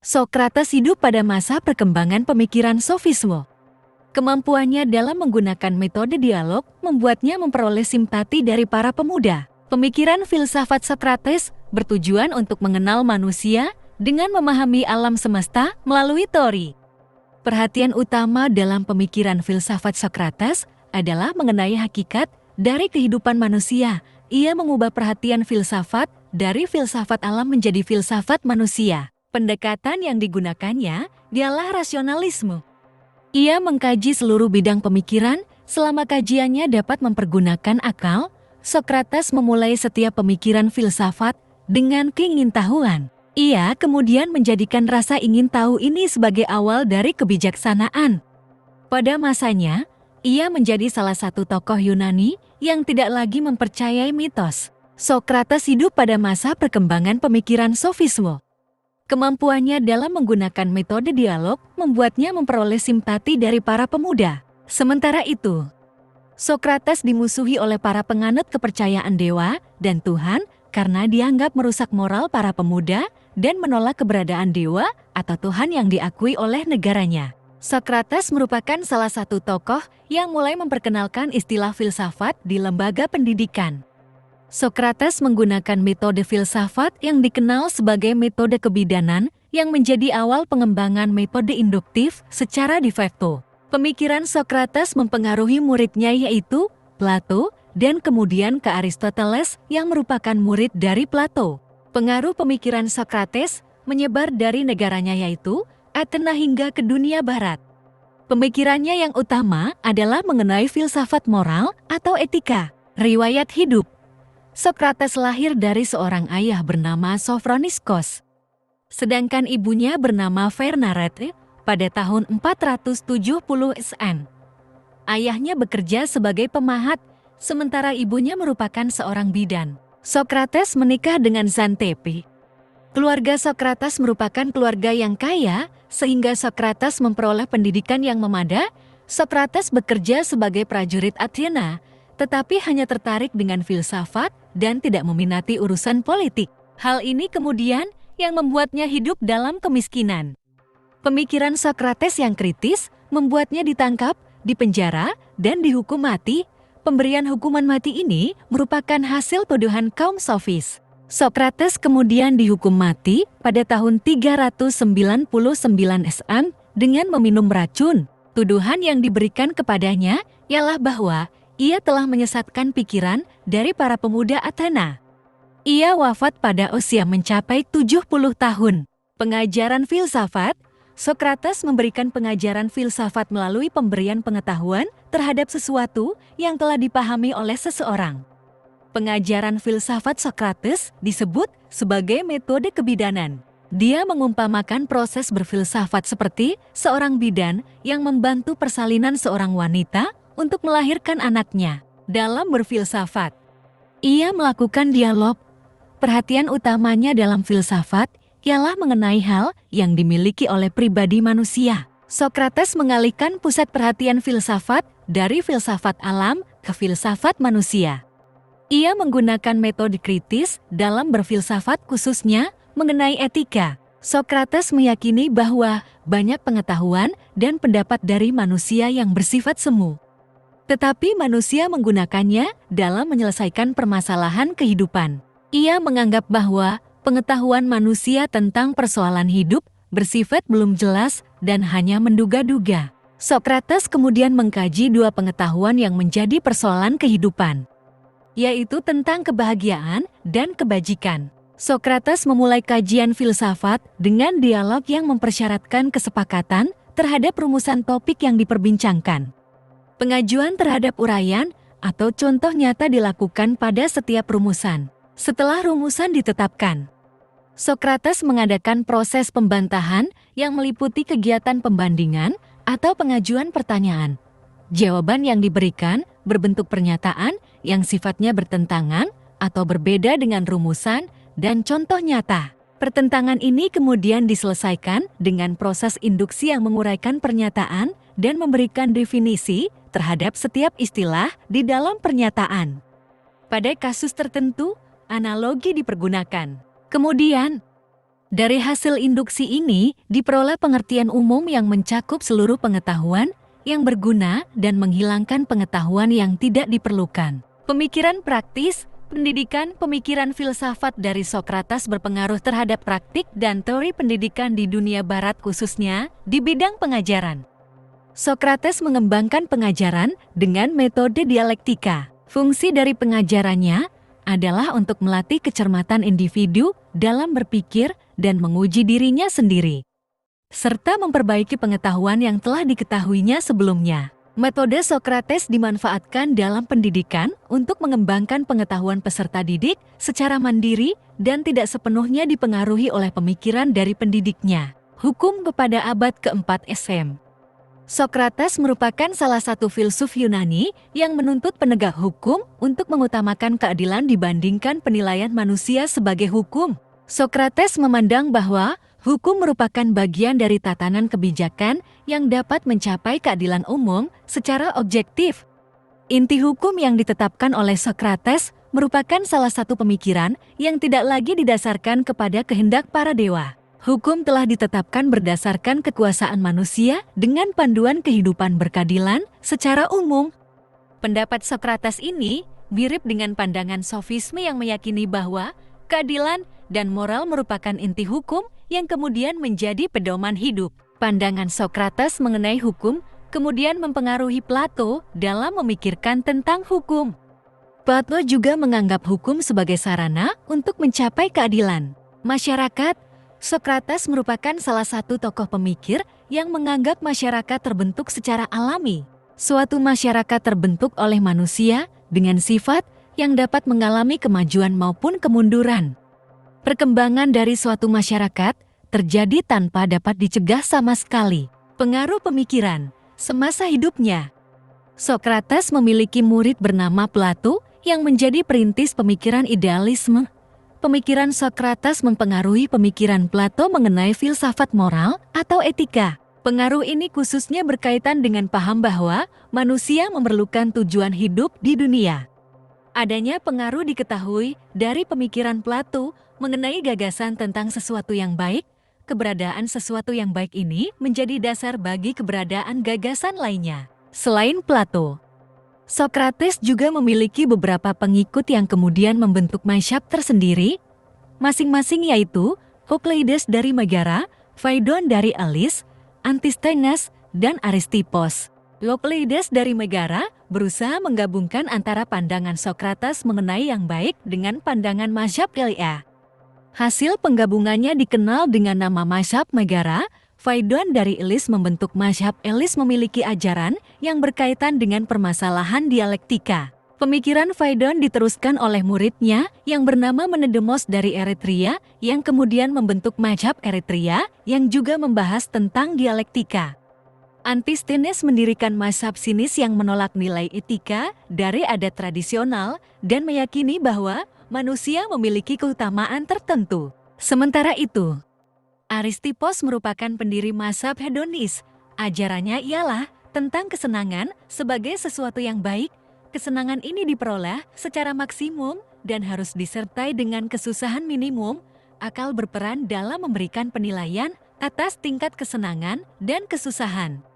Sokrates hidup pada masa perkembangan pemikiran sofisme. Kemampuannya dalam menggunakan metode dialog membuatnya memperoleh simpati dari para pemuda. Pemikiran filsafat Sokrates bertujuan untuk mengenal manusia dengan memahami alam semesta melalui teori. Perhatian utama dalam pemikiran filsafat Sokrates adalah mengenai hakikat dari kehidupan manusia. Ia mengubah perhatian filsafat dari filsafat alam menjadi filsafat manusia. Pendekatan yang digunakannya ialah rasionalisme. Ia mengkaji seluruh bidang pemikiran. Selama kajiannya dapat mempergunakan akal, Sokrates memulai setiap pemikiran filsafat dengan keingintahuan. Ia kemudian menjadikan rasa ingin tahu ini sebagai awal dari kebijaksanaan. Pada masanya, ia menjadi salah satu tokoh Yunani yang tidak lagi mempercayai mitos. Sokrates hidup pada masa perkembangan pemikiran sofisme. Kemampuannya dalam menggunakan metode dialog membuatnya memperoleh simpati dari para pemuda. Sementara itu, Sokrates dimusuhi oleh para penganut kepercayaan dewa dan Tuhan karena dianggap merusak moral para pemuda dan menolak keberadaan dewa atau Tuhan yang diakui oleh negaranya. Sokrates merupakan salah satu tokoh yang mulai memperkenalkan istilah filsafat di lembaga pendidikan. Sokrates menggunakan metode filsafat yang dikenal sebagai metode kebidanan yang menjadi awal pengembangan metode induktif secara de facto. Pemikiran Sokrates mempengaruhi muridnya yaitu Plato dan kemudian ke Aristoteles yang merupakan murid dari Plato. Pengaruh pemikiran Sokrates menyebar dari negaranya yaitu Athena hingga ke dunia barat. Pemikirannya yang utama adalah mengenai filsafat moral atau etika. Riwayat hidup. Sokrates lahir dari seorang ayah bernama Sofroniskos, sedangkan ibunya bernama Fernarete pada tahun 470 SN. Ayahnya bekerja sebagai pemahat, sementara ibunya merupakan seorang bidan. Sokrates menikah dengan Xantippe. Keluarga Sokrates merupakan keluarga yang kaya, sehingga Sokrates memperoleh pendidikan yang memadai. Sokrates bekerja sebagai prajurit Athena, tetapi hanya tertarik dengan filsafat dan tidak meminati urusan politik. Hal ini kemudian yang membuatnya hidup dalam kemiskinan. Pemikiran Sokrates yang kritis membuatnya ditangkap, dipenjara, dan dihukum mati. Pemberian hukuman mati ini merupakan hasil tuduhan kaum sofis. Sokrates kemudian dihukum mati pada tahun 399 SN dengan meminum racun. Tuduhan yang diberikan kepadanya ialah bahwa ia telah menyesatkan pikiran dari para pemuda Athena. Ia wafat pada usia mencapai 70 tahun. Pengajaran filsafat. Sokrates memberikan pengajaran filsafat melalui pemberian pengetahuan terhadap sesuatu yang telah dipahami oleh seseorang. Pengajaran filsafat Sokrates disebut sebagai metode kebidanan. Dia mengumpamakan proses berfilsafat seperti seorang bidan yang membantu persalinan seorang wanita untuk melahirkan anaknya. Dalam berfilsafat, ia melakukan dialog. Perhatian utamanya dalam filsafat ialah mengenai hal yang dimiliki oleh pribadi manusia. Sokrates mengalihkan pusat perhatian filsafat dari filsafat alam ke filsafat manusia. Ia menggunakan metode kritis dalam berfilsafat khususnya mengenai etika. Sokrates meyakini bahwa banyak pengetahuan dan pendapat dari manusia yang bersifat semu. Tetapi manusia menggunakannya dalam menyelesaikan permasalahan kehidupan. Ia menganggap bahwa pengetahuan manusia tentang persoalan hidup bersifat belum jelas dan hanya menduga-duga. Sokrates kemudian mengkaji dua pengetahuan yang menjadi persoalan kehidupan, yaitu tentang kebahagiaan dan kebajikan. Sokrates memulai kajian filsafat dengan dialog yang mempersyaratkan kesepakatan terhadap rumusan topik yang diperbincangkan. Pengajuan terhadap uraian atau contoh nyata dilakukan pada setiap rumusan. Setelah rumusan ditetapkan, Sokrates mengadakan proses pembantahan yang meliputi kegiatan pembandingan atau pengajuan pertanyaan. Jawaban yang diberikan berbentuk pernyataan yang sifatnya bertentangan atau berbeda dengan rumusan dan contoh nyata. Pertentangan ini kemudian diselesaikan dengan proses induksi yang menguraikan pernyataan dan memberikan definisi terhadap setiap istilah di dalam pernyataan. Pada kasus tertentu, analogi dipergunakan. Kemudian, Dari hasil induksi ini, diperoleh pengertian umum yang mencakup seluruh pengetahuan yang berguna dan menghilangkan pengetahuan yang tidak diperlukan. Pemikiran praktis, pendidikan pemikiran filsafat dari Sokrates berpengaruh terhadap praktik dan teori pendidikan di dunia barat khususnya di bidang pengajaran. Sokrates mengembangkan pengajaran dengan metode dialektika. Fungsi dari pengajarannya adalah untuk melatih kecermatan individu dalam berpikir dan menguji dirinya sendiri, serta memperbaiki pengetahuan yang telah diketahuinya sebelumnya. Metode Sokrates dimanfaatkan dalam pendidikan untuk mengembangkan pengetahuan peserta didik secara mandiri dan tidak sepenuhnya dipengaruhi oleh pemikiran dari pendidiknya. Hukum pada abad keempat SM. Sokrates merupakan salah satu filsuf Yunani yang menuntut penegak hukum untuk mengutamakan keadilan dibandingkan penilaian manusia sebagai hukum. Sokrates memandang bahwa hukum merupakan bagian dari tatanan kebijakan yang dapat mencapai keadilan umum secara objektif. Inti hukum yang ditetapkan oleh Sokrates merupakan salah satu pemikiran yang tidak lagi didasarkan kepada kehendak para dewa. Hukum telah ditetapkan berdasarkan kekuasaan manusia dengan panduan kehidupan berkeadilan secara umum. Pendapat Sokrates ini mirip dengan pandangan sofisme yang meyakini bahwa keadilan dan moral merupakan inti hukum yang kemudian menjadi pedoman hidup. Pandangan Sokrates mengenai hukum kemudian mempengaruhi Plato dalam memikirkan tentang hukum. Plato juga menganggap hukum sebagai sarana untuk mencapai keadilan masyarakat. Sokrates merupakan salah satu tokoh pemikir yang menganggap masyarakat terbentuk secara alami. Suatu masyarakat terbentuk oleh manusia dengan sifat yang dapat mengalami kemajuan maupun kemunduran. Perkembangan dari suatu masyarakat terjadi tanpa dapat dicegah sama sekali. Pengaruh pemikiran semasa hidupnya. Sokrates memiliki murid bernama Plato yang menjadi perintis pemikiran idealisme. Pemikiran Sokrates mempengaruhi pemikiran Plato mengenai filsafat moral atau etika. Pengaruh ini khususnya berkaitan dengan paham bahwa manusia memerlukan tujuan hidup di dunia. Adanya pengaruh diketahui dari pemikiran Plato mengenai gagasan tentang sesuatu yang baik. Keberadaan sesuatu yang baik ini menjadi dasar bagi keberadaan gagasan lainnya. Selain Plato, Sokrates juga memiliki beberapa pengikut yang kemudian membentuk mazhab tersendiri, masing-masing yaitu Euclides dari Megara, Phaedon dari Elis, Antisthenes, dan Aristippos. Euclides dari Megara berusaha menggabungkan antara pandangan Sokrates mengenai yang baik dengan pandangan mazhab Elia. Hasil penggabungannya dikenal dengan nama mazhab Megara. Phaedon dari Elis membentuk mazhab Elis memiliki ajaran yang berkaitan dengan permasalahan dialektika. Pemikiran Phaedon diteruskan oleh muridnya yang bernama Menedemos dari Eretria yang kemudian membentuk mazhab Eretria yang juga membahas tentang dialektika. Antisthenes mendirikan mazhab sinis yang menolak nilai etika dari adat tradisional dan meyakini bahwa manusia memiliki keutamaan tertentu. Sementara itu, Aristippos merupakan pendiri mazhab hedonis. Ajarannya ialah tentang kesenangan sebagai sesuatu yang baik. Kesenangan ini diperoleh secara maksimum dan harus disertai dengan kesusahan minimum. Akal berperan dalam memberikan penilaian atas tingkat kesenangan dan kesusahan.